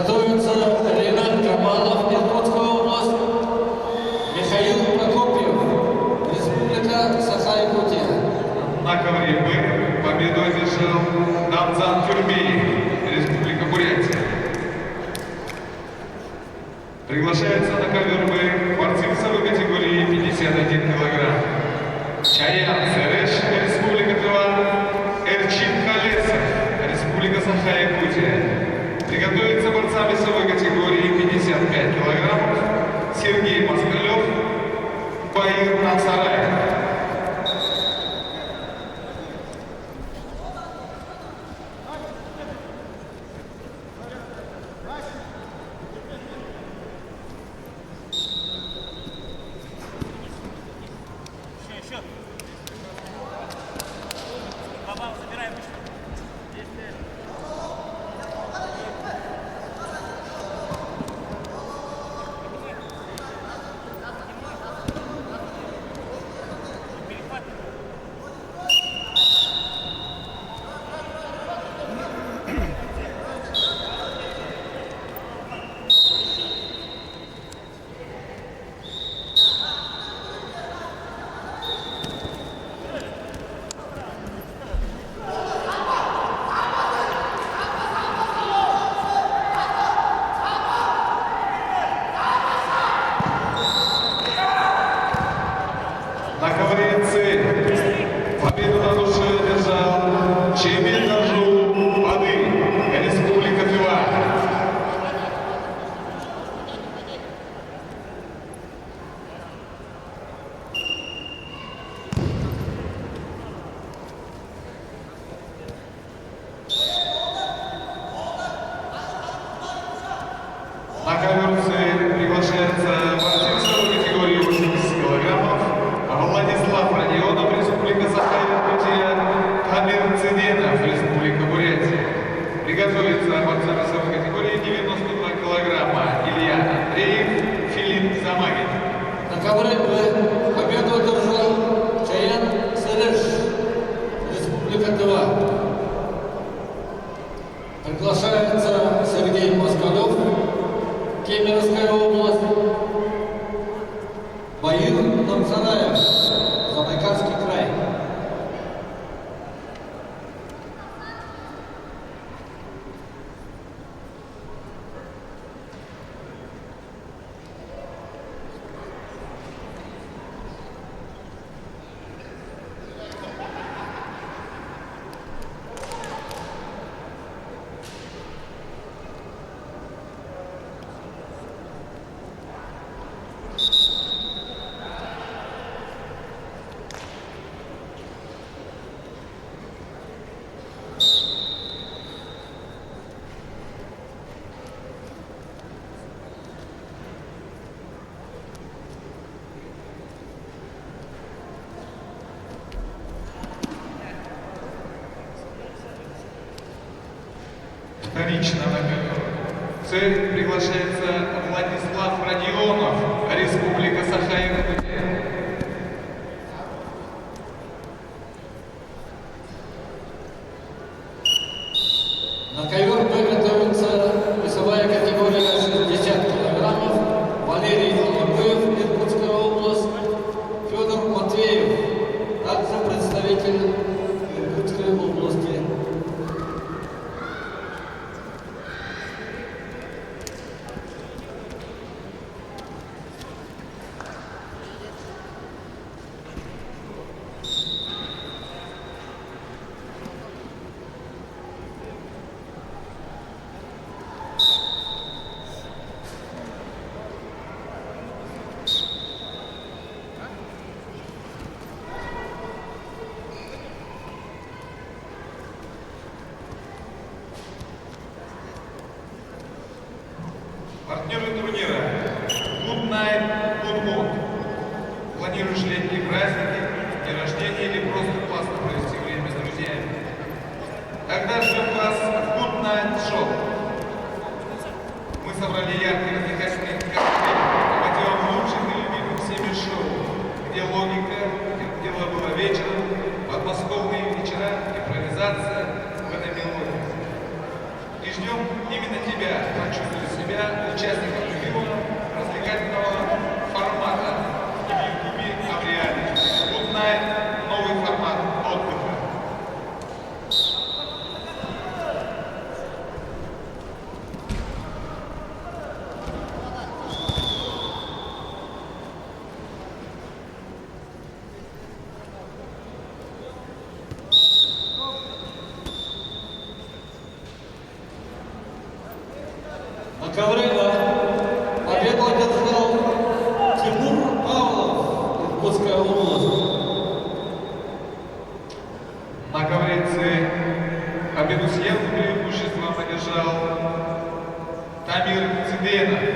Готовится Ренат Камалов, Иркутская область, Михаил Прокопьев, Республика Саха-Якутия. На ковре «Б» победу одержал Намзан Тюрбеев, Республика Бурятия. Приглашается на ковер «Б» борцы весовой категории 51 килограмм. Чаян Сереш, Республика Тыва, Эрчин Колесов, Республика Саха-Якутия. Приготовиться борцам весовой категории 55 килограммов Сергей Москалев, Баир Насараев. На ковре «С» победу на душе одержал Чемин Нажу Воды, Республика Тыва. На ковер «С» приглашается борцы весовой категории 80 килограммов Владислав Родионов, Республика Саха-Якутия, Камир Циденов, Республика Бурятия. Приготовиться борцы весовой категории 92 килограмма Илья Андреев, Филипп Замагин. На ковре «Б» победу одержал Чаян Сереш, Республика Тыва. Приглашается Сергей Москалев, Кемеровская область, Баир Намзараев, Забайкальский край. Вторично на ковер «С» приглашается Владислав Родионов, Республика Саха-Якутия. На ковер «Б» готовится весовая категория 60 килограммов Валерий Алабуев, Иркутская область, Федор Матвеев, также представитель Иркутской области. Партнеры турнира Good Night, Good Mood. Планируешь летние праздники, день рождения или просто классно провести время с друзьями? Тогда ждем вас в Good Night Shop. Мы собрали яркие развлекательные коктейли, пойдем лучших и любимых всеми шоу, где логика, где дело было вечером, подмосковные вечера, импровизация, в этой мелодии. И ждем именно тебя, прочувствуй побеждал Тамир Циденов.